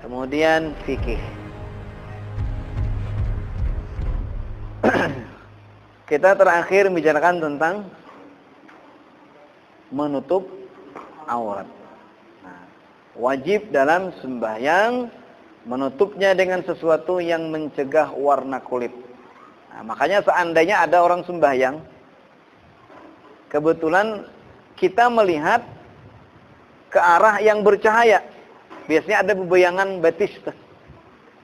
kemudian fikih. Kita terakhir membicarakan tentang menutup aurat. Nah, wajib dalam sembahyang menutupnya dengan sesuatu yang mencegah warna kulit. Nah, makanya seandainya ada orang sembahyang, kebetulan kita melihat ke arah yang bercahaya. Biasanya ada bebayangan batis.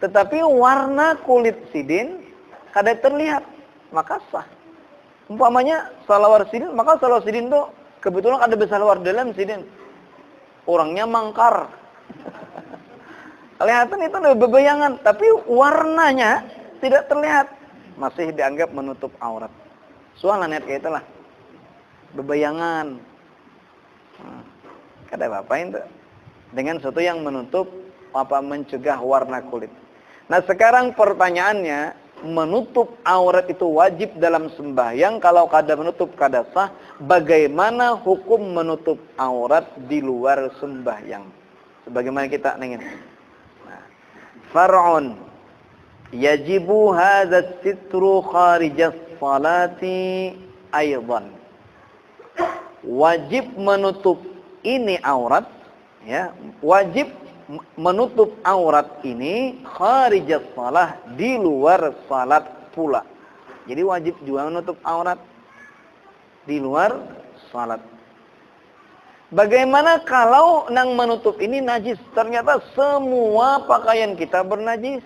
Tetapi warna kulit sidin kada terlihat, maka sah. Umpamanya salawar sidin, maka salawar sidin itu kebetulan ada bersalawar dalam sidin. Orangnya mangkar. Kelihatan itu ada bebayangan, tapi warnanya tidak terlihat. Masih dianggap menutup aurat. Soalnya net kayak itulah. Bebayangan. Kada apa-apain tuh. Dengan sesuatu yang menutup mencegah warna kulit. Nah, sekarang pertanyaannya, menutup aurat itu wajib dalam sembahyang, kalau kada menutup kada sah. Bagaimana hukum menutup aurat di luar sembahyang? Sebagaimana kita ingin. Nah, far'un yajibu hadza sitru kharijas salati aidan. Wajib menutup ini aurat, ya, wajib menutup aurat ini kharijas shalah, di luar salat pula. Jadi wajib juga menutup aurat di luar salat. Bagaimana kalau nang menutup ini najis? Ternyata semua pakaian kita bernajis.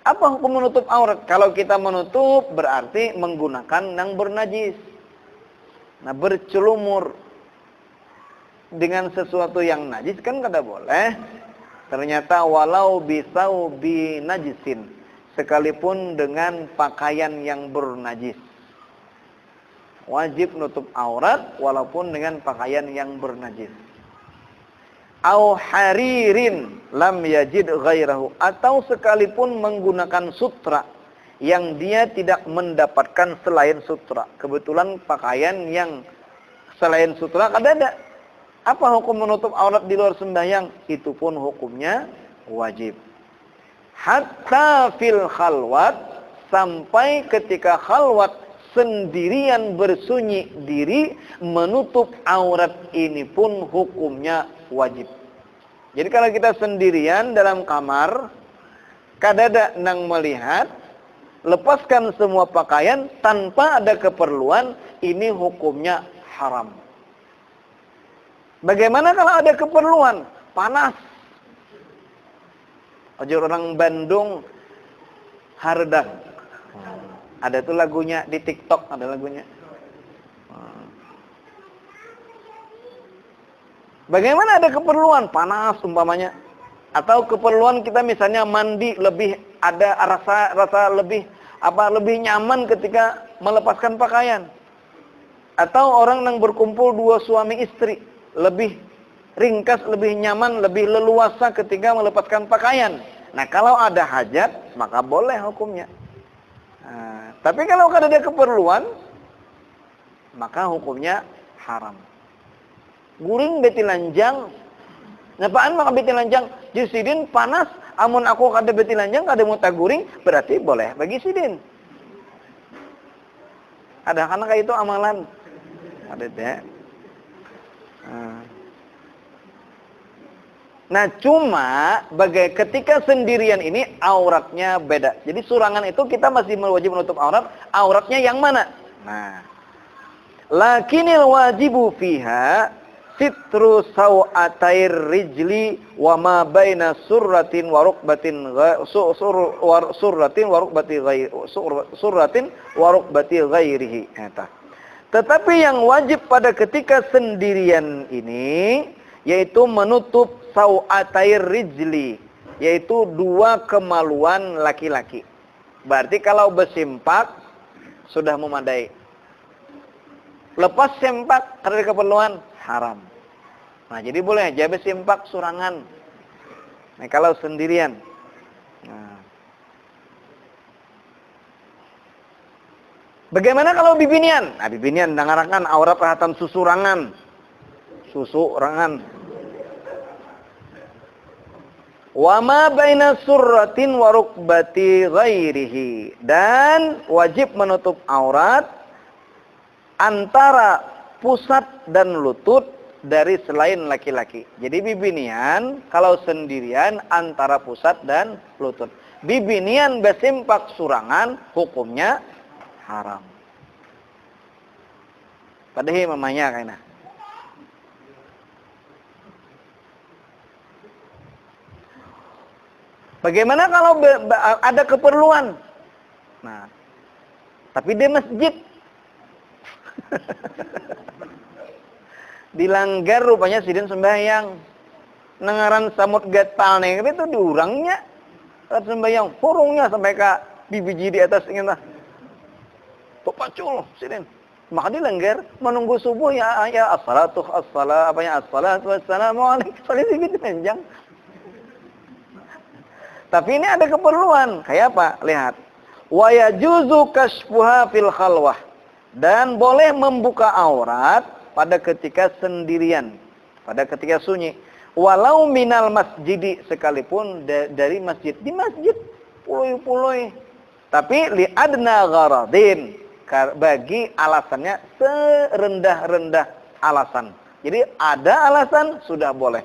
Apa hukum menutup aurat? Kalau kita menutup berarti menggunakan nang bernajis. Nah, bercelumur dengan sesuatu yang najis kan kada boleh. Ternyata walau bisau binajisin, sekalipun dengan pakaian yang bernajis. Wajib nutup aurat walaupun dengan pakaian yang bernajis. Au haririn lam yajid ghairahu, atau sekalipun menggunakan sutra yang dia tidak mendapatkan selain sutra. Kebetulan pakaian yang selain sutra kada ada. Apa hukum menutup aurat di luar sembahyang? Itu pun hukumnya wajib. Hatta fil khalwat, sampai ketika khalwat sendirian bersunyi diri, menutup aurat ini pun hukumnya wajib. Jadi kalau kita sendirian dalam kamar, kadada nang melihat, lepaskan semua pakaian tanpa ada keperluan, ini hukumnya haram. Bagaimana kalau ada keperluan? Panas. Ojol orang Bandung hardang. Ada tuh lagunya di TikTok, ada lagunya. Bagaimana ada keperluan? Panas umpamanya. Atau keperluan kita misalnya mandi, lebih ada rasa lebih lebih nyaman ketika melepaskan pakaian. Atau orang yang berkumpul dua suami istri, lebih ringkas, lebih nyaman, lebih leluasa ketika melepaskan pakaian. Nah, kalau ada hajat, maka boleh hukumnya. Nah, tapi kalau ada keperluan, maka hukumnya haram. Guring beti lanjang. Napaan maka beti lanjang? Jusidin panas, amun aku kada beti lanjang, kada mau guring, berarti boleh bagi sidin. Ada karena kayak itu amalan. Ada deh. Nah, cuma ketika sendirian ini auratnya beda. Jadi surangan itu kita masih wajib menutup aurat. Auratnya yang mana? Nah, lakinil wajibu fiha sitru sawatair rijli wa ma baina surratin wa rukbatin surratin wa rukbati ghairi surratin wa rukbati ghairihi. Tetapi yang wajib pada ketika sendirian ini yaitu menutup sawatair rijli, yaitu dua kemaluan laki-laki. Berarti kalau bersimpak sudah memadai. Lepas sempak karena keperluan haram. Nah, jadi boleh aja bersimpak surangan. Nah, kalau sendirian. Nah. Bagaimana kalau bibinian? Nah, bibinian dengarkan aurat rahatan susurangan. Susu rangan. Wa ma baina surratin wa rukbati ghairihi, dan wajib menutup aurat antara pusat dan lutut dari selain laki-laki. Jadi bibinian kalau sendirian antara pusat dan lutut. Bibinian besimpak surangan hukumnya haram. Padahal mamanya kaina. Bagaimana kalau ada keperluan? Nah, tapi di masjid dilanggar rupanya sidin sembahyang. Nengaran samut gatal nih itu diurangnya. Saat sembahyang hurungnya sampai ke bibiji di atas ingin lah. Pepacul sidin. Maka dilanggar menunggu subuh ya as-salatu wassalamualaikum. Soalnya sidin panjang. Tapi ini ada keperluan. Kayak apa? Lihat. Wa yajuzu kashfuha fil khalwah. Dan boleh membuka aurat pada ketika sendirian. Pada ketika sunyi. Walau minal masjidi, sekalipun dari masjid. Di masjid. Puluh-puluh. Tapi li adna gharadin. Bagi alasannya serendah-rendah alasan. Jadi ada alasan, sudah boleh.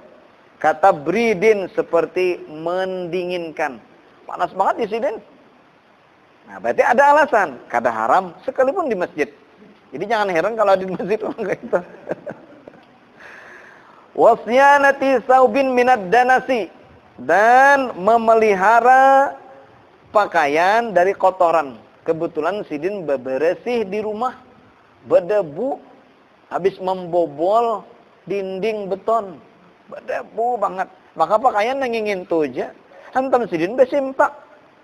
Kata bridin, seperti mendinginkan. Panas banget di sini. Nah, berarti ada alasan. Kada haram sekalipun di masjid. Jadi jangan heran kalau di masjid kayak itu. Wasyanati saubin minad danasi, dan memelihara pakaian dari kotoran. Kebetulan sidin beberesih di rumah, berdebu, habis membobol dinding beton. Berdebu banget. Maka pakaian nangingin tu aja. Hantam sidin besimpak.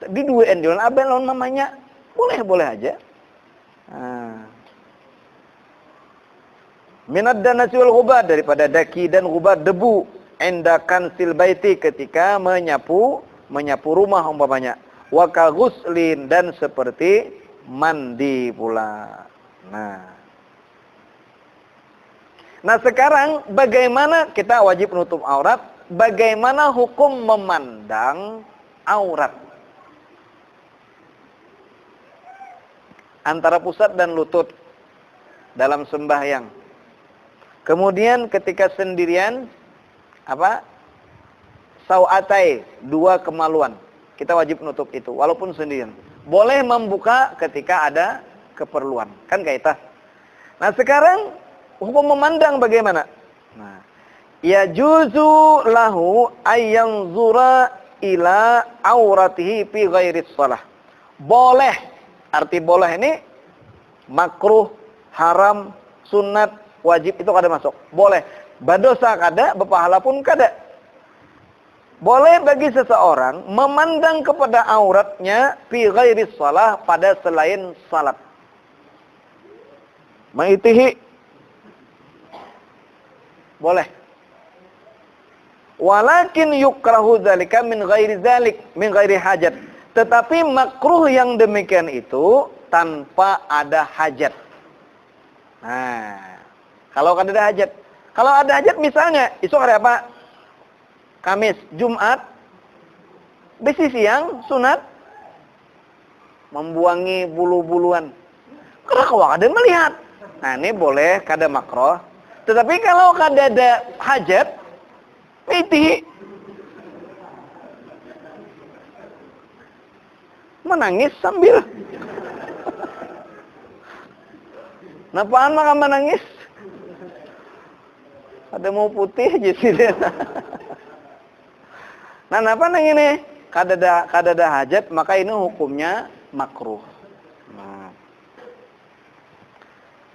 Di dua endilan abang lawan mamanya. Boleh aja. Minad danasi wal ghubar, daripada daki dan ghubar, debu. Endakan silbaiti, ketika menyapu rumah umpamanya. Wa ka ghuslin, dan seperti mandi pula. Nah sekarang bagaimana kita wajib menutup aurat? Bagaimana hukum memandang aurat? Antara pusat dan lutut dalam sembahyang. Kemudian ketika sendirian, sauatai, dua kemaluan. Kita wajib menutup itu, walaupun sendirian. Boleh membuka ketika ada keperluan. Kan kayak itu. Nah sekarang hukum memandang bagaimana? Nah, ya juzu lahu ayyanzura ila auratihi fi ghairi shalah. Boleh. Arti boleh ini makruh, haram, sunat, wajib itu kada masuk. Boleh. Badosa kada, berpahala pun kada. Boleh bagi seseorang memandang kepada auratnya fi ghairi shalah, pada selain salat. Maitihi boleh. Walakin yukrahu dzalika min ghairi hajat. Tetapi makruh yang demikian itu tanpa ada hajat. Nah, kalau kada ada hajat. Kalau ada hajat misalnya, isu hari apa? Kamis, Jumat, besi siang, sunat, membuangi bulu-buluan. Karena kau ada melihat. Nah, ini boleh kada makruh. Tetapi kalau kada ada hajat, itu menangis sambil. Napaan maka menangis? Ada mau putih aja sih dia. Nah, apa nang ini? Kada ada hajat, maka ini hukumnya makruh. Nah.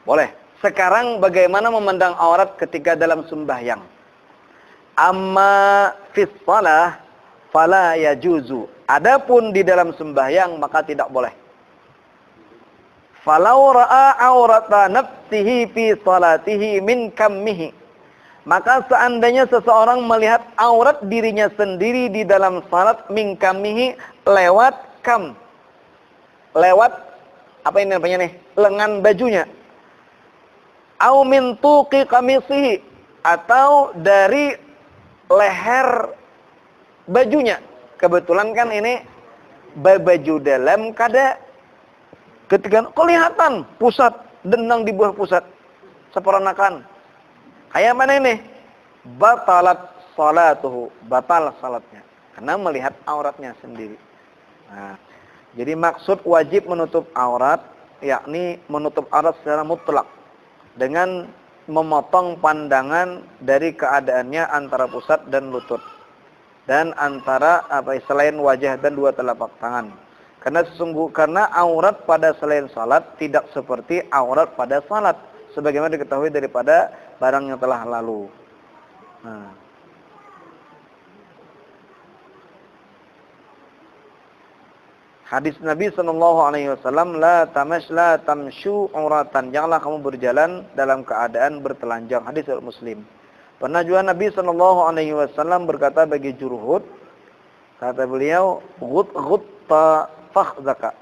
Boleh. Sekarang bagaimana memandang aurat ketika dalam sembahyang? Amma fis shalah fala yajuzu. Adapun di dalam sembahyang maka tidak boleh. Falau ra'a aurata nafsihi fi salatihi min kammihi. Maka seandainya seseorang melihat aurat dirinya sendiri di dalam salat min kammihi, lewat kam. Lewat apa ini namanya nih? Lengan bajunya. Au min tuqi qamisihi, atau dari leher bajunya. Kebetulan kan ini baju dalam ketika kelihatan pusat, dendang di bawah pusat. Seperanakan. Kayak mana ini? Batalat salatuhu. Batal salatnya. Karena melihat auratnya sendiri. Nah, jadi maksud wajib menutup aurat, yakni menutup aurat secara mutlak. Dengan memotong pandangan dari keadaannya antara pusat dan lutut. Dan antara selain wajah dan dua telapak tangan. Karena aurat pada selain salat tidak seperti aurat pada salat. Sebagaimana diketahui daripada barang yang telah lalu. Nah. Hadis Nabi SAW, la tamshu auratan. Janganlah kamu berjalan dalam keadaan bertelanjang. Hadis Muslim. Pernah juga Nabi SAW berkata bagi Jurhud, kata beliau, ghutta fakhzaka.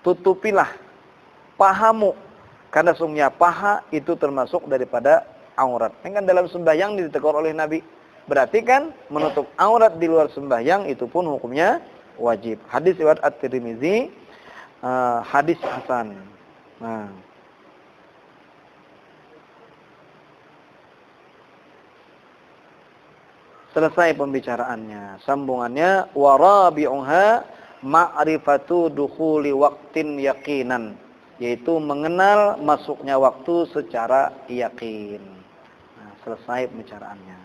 Tutupilah pahamu, karena sungguhnya paha itu termasuk daripada aurat. Ini kan dalam sembahyang ditegur oleh Nabi. Berarti kan menutup aurat di luar sembahyang itu pun hukumnya wajib. Hadis riwayat At-Tirmizi, hadis hasan. Nah. Selesai pembicaraannya. Sambungannya, warabi'uha ma'rifatu dukhuli waqtin yaqinan, yaitu mengenal masuknya waktu secara yakin. Nah, selesai pembicaraannya.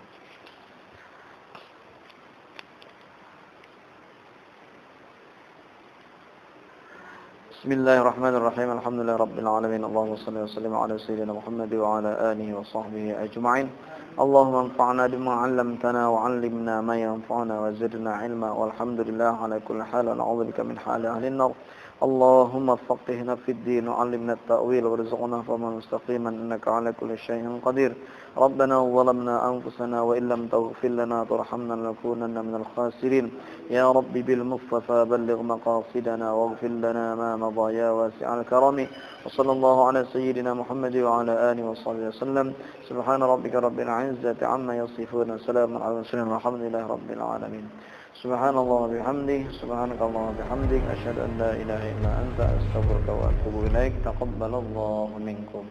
Bismillahirrahmanirrahim. Alhamdulillahirabbil alamin. Allahumma shalli wa sallim ala sayyidina Muhammad wa ala alihi wa sahbihi ajma'in. Allahumma anfa'na bima 'allamtana wa 'allimna ma yanfa'una wa zidna 'ilma. Walhamdulillah ala kulli hal wa na'udzu bika min hali ahli an-nar. Allahumma faqihna fid din wa 'allimna at-ta'wil warzuqna fahman mustaqiman innaka 'ala kulli shay'in qadir. Rabbana zalamna anfusana wa illam taghfir lana tarhamna lanakunanna minal khasirin. Ya Rabbi bil mustafa balligh maqasidana waghfir lana ma madha ya wasi'al karami. Wa sallallahu ala sayyidina Muhammad wa ala alihi wa sahbihi wasallam. Subhana rabbika rabbil 'izzati 'amma yasifun. Salamun 'alal mursalin walhamdulillahi rabbil alamin. Subhanallah wa bihamdihi, subhanakallah wa bihamdik, asyhadu an la ilaha illa anta, astaghfiruka wa atubu ilaik. Taqabbalallahu minkum.